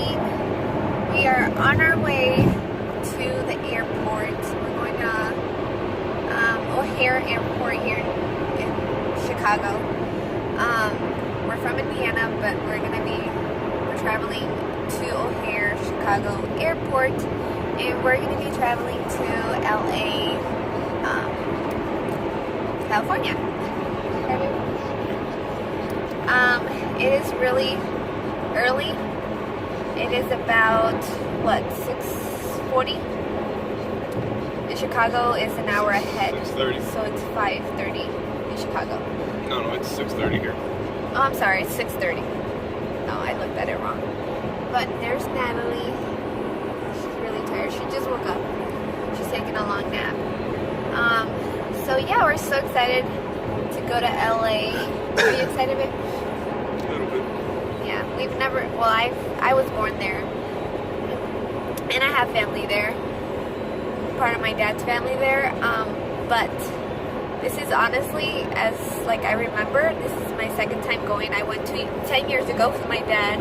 morning. We are on our way to the airport. We're going to O'Hare Airport here in Chicago. We're from Indiana, but we're traveling to O'Hare, Chicago Airport, and we're going to be traveling to LA, California. It is really early. It is about, what, 6:40? In Chicago is an hour ahead. 6:30. So it's 5:30 in Chicago. No, it's 6:30 here. Oh, I'm sorry, it's 6:30. No, I looked at it wrong. But there's Natalie. She's really tired. She just woke up. She's taking a long nap. So yeah, we're so excited to go to LA. Are you excited, babe? A little bit. Yeah, we've never, well, I was born there, and I have family there, part of my dad's family there, but this is honestly, as like I remember, this is my second time going. I went 10 years ago with my dad,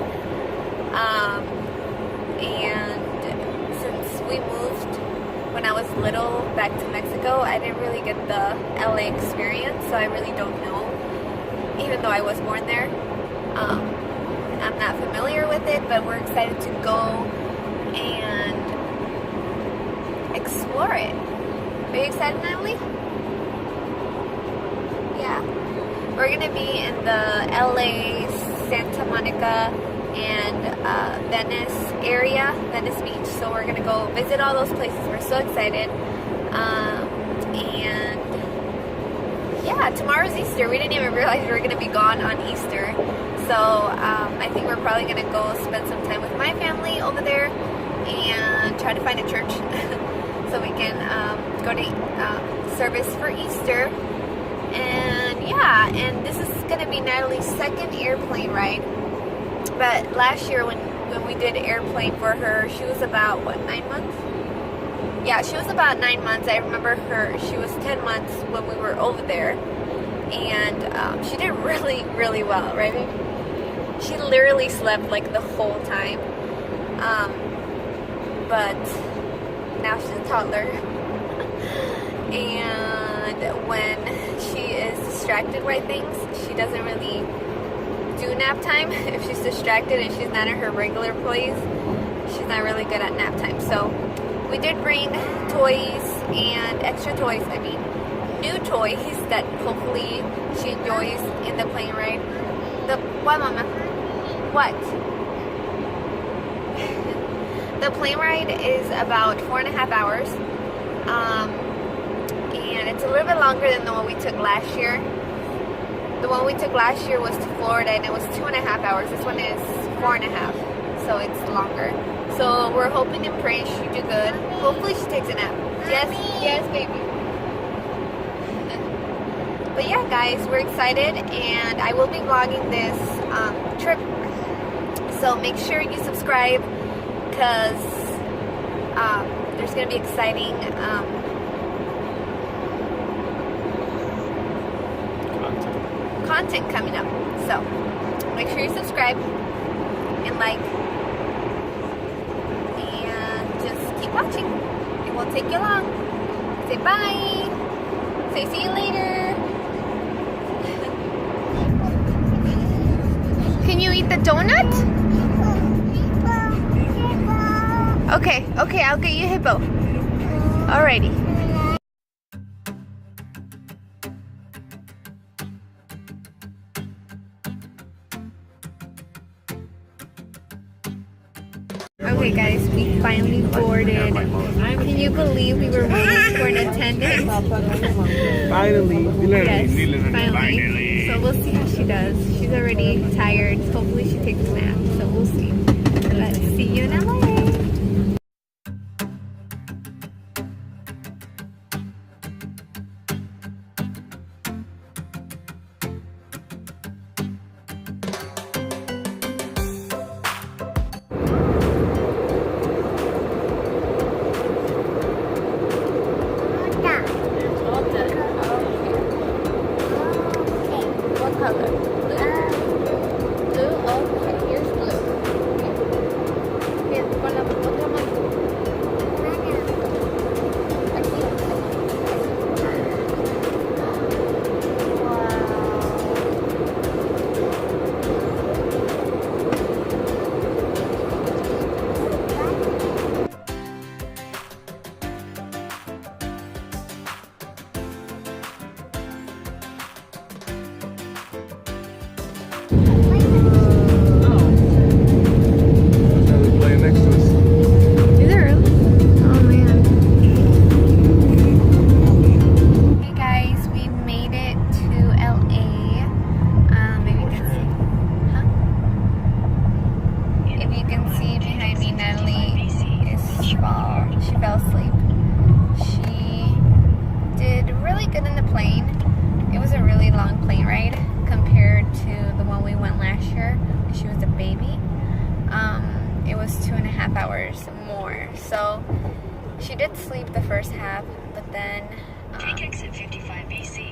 and since we moved when I was little back to Mexico, I didn't really get the LA experience, so I really don't know, even though I was born there. I'm not familiar with it, but we're excited to go and explore it. Are you excited, Natalie? Yeah. We're going to be in the LA, Santa Monica, and Venice area, Venice Beach. So we're going to go visit all those places. We're so excited. And yeah, tomorrow's Easter. We didn't even realize we were going to be gone on Easter. So I think we're probably going to go spend some time with my family over there and try to find a church so we can go to service for Easter. And yeah, and this is going to be Natalie's second airplane ride. But last year when we did airplane for her, she was about, what, 9 months? Yeah, she was about 9 months. I remember she was 10 months when we were over there. And she did really, really well, right, babe? She literally slept like the whole time. But now she's a toddler. And when she is distracted by things, she doesn't really do nap time. If she's distracted and she's not in her regular place, she's not really good at nap time. So we did bring toys and extra toys, new toys that hopefully she enjoys in the plane ride. What, Mama? What? The plane ride is about 4.5 hours. And it's a little bit longer than the one we took last year. The one we took last year was to Florida, and it was 2.5 hours. This one is 4.5, so it's longer. So we're hoping and praying she do good. Hopefully she takes a nap. Yes, baby. But yeah, guys, we're excited, and I will be vlogging this trip. So make sure you subscribe, because there's going to be exciting content coming up. So make sure you subscribe and like, and just keep watching. It won't take you long. Say bye. Say see you later. Can you eat the donut? Okay, I'll get you a hippo. Alrighty. Okay guys, we finally boarded. Can you believe we were waiting for an attendant? Finally. Yes, finally. So we'll see how she does. She's already tired. Hopefully she takes a nap. So we'll see. Let's see you in LA. What color? Blue? Blue? Okay, here's hours more. So she did sleep the first half, but then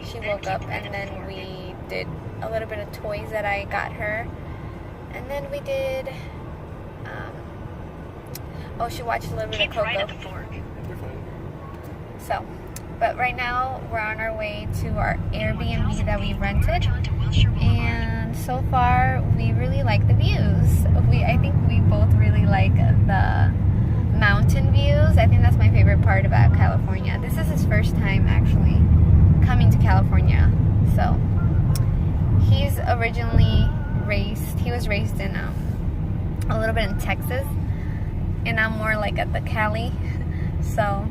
she woke up, and then we did a little bit of toys that I got her, and then we did she watched a little bit of Coco. Right at the fork. So, but right now we're on our way to our Airbnb that we rented, and so far we really like the views. I think we both really like the mountain views. I think that's my favorite part about California. This is his first time actually coming to California. So he was raised in a little bit in Texas, and I'm more like at the Cali. So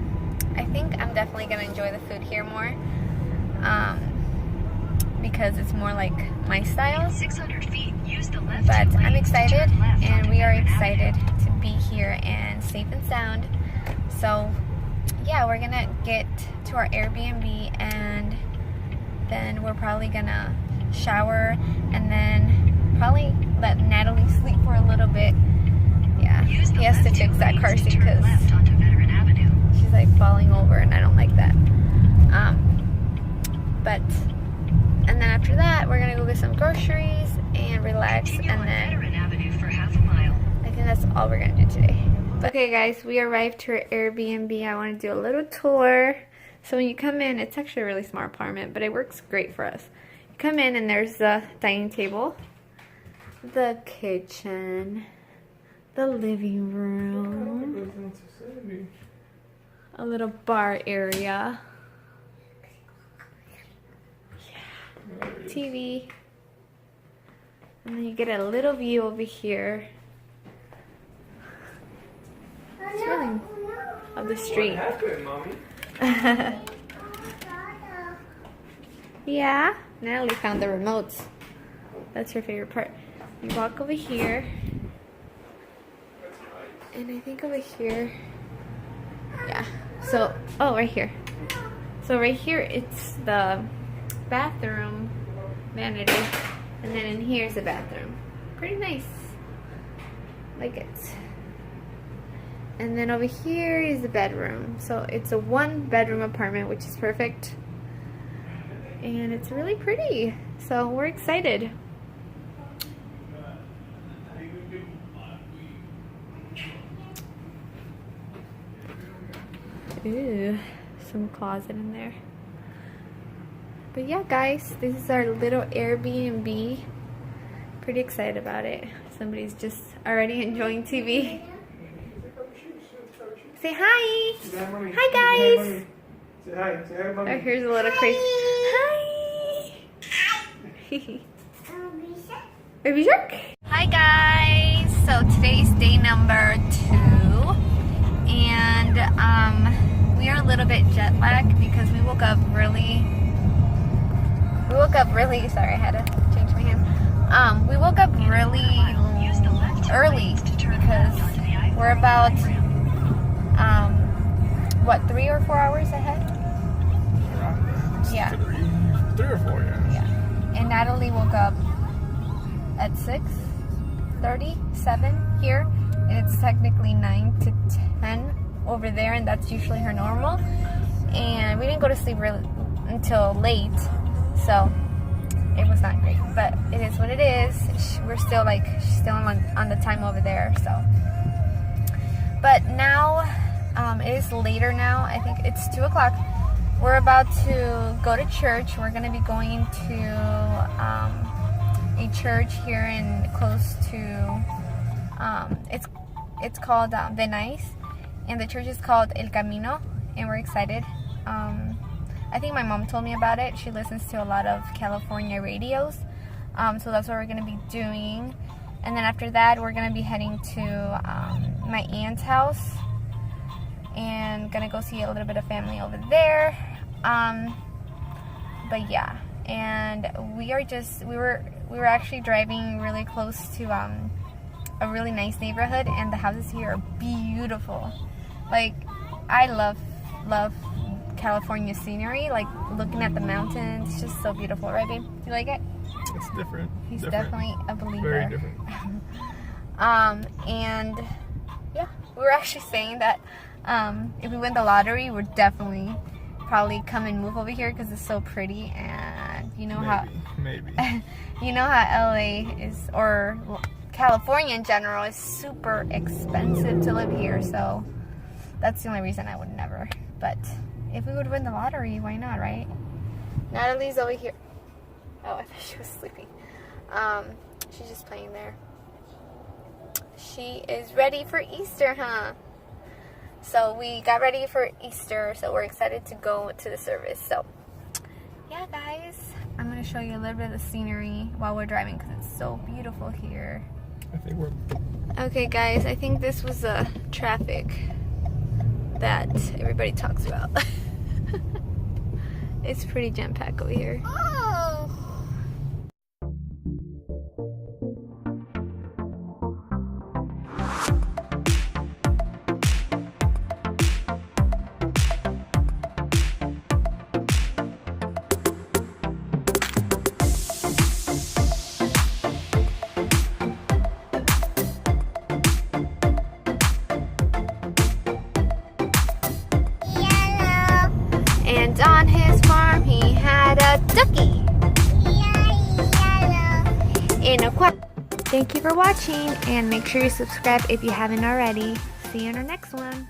I think I'm definitely gonna enjoy the food here more, because it's more like my style. 600 feet, use the left. But I'm excited, and we are excited to be here and safe and sound. So yeah, we're gonna get to our Airbnb, and then we're probably gonna shower, and then probably let Natalie sleep for a little bit. Yeah, he has to fix that car seat because she's like falling over, and I don't like that. And then after that, we're gonna go get some groceries and relax, and then I think that's all we're gonna do today. Okay guys, we arrived to our Airbnb. I want to do a little tour. So when you come in, it's actually a really small apartment, but it works great for us. You come in, and there's the dining table, the kitchen, the living room, a little bar area, TV, and then you get a little view over here. It's really of the street. Yeah, Natalie found the remotes. That's her favorite part. You walk over here, and I think over here, yeah. So, right here. So right here, it's the bathroom vanity, and then in here is the bathroom. Pretty nice. Like it. And then over here is the bedroom. So it's a 1-bedroom apartment, which is perfect. And it's really pretty. So we're excited. Ooh, some closet in there. But yeah, guys, this is our little Airbnb. Pretty excited about it. Somebody's just already enjoying TV. Say hi. Hi, guys. Say hi. Say hi, mommy. Oh, here's a little crazy. Hi. Baby shark. Hi, guys. So today's day number 2, and we are a little bit jet lagged because we woke up really. Sorry, I had to change my hand. We woke up really early because we're about. What, 3 or 4 hours ahead? Yeah. 3 or 4, yeah. Yeah. And Natalie woke up at 6:37 here, and it's technically 9 to 10 over there, and that's usually her normal. And we didn't go to sleep until late, so it was not great. But it is what it is. We're still still on the time over there, so. But now. It is later now. I think it's 2 o'clock. We're about to go to church. We're going to be going to a church here close to, it's called Venice, and the church is called El Camino, and we're excited. I think my mom told me about it. She listens to a lot of California radios, so that's what we're going to be doing. And then after that, we're going to be heading to my aunt's house, and gonna go see a little bit of family over there. But yeah, and we were actually driving really close to a really nice neighborhood, and the houses here are beautiful. Like, I love California scenery, like looking at the mountains. It's just so beautiful, right, babe? You like it? It's different. He's definitely a believer. Very different. And yeah, We were actually saying that if we win the lottery, we're definitely probably come and move over here because it's so pretty, and you know maybe. you know how LA is, or California in general, is super expensive to live here. So that's the only reason I would never. But if we would win the lottery, why not, right? Natalie's over here. Oh, I thought she was sleeping. She's just playing there. She is ready for Easter, huh? So we got ready for Easter, so we're excited to go to the service. So yeah, guys, I'm going to show you a little bit of the scenery while we're driving because it's so beautiful here. I think we're... Okay, guys, I think this was the traffic that everybody talks about. It's pretty jam-packed over here. And on his farm he had a ducky in a quack. Thank you for watching, and make sure you subscribe if you haven't already. See you in our next one.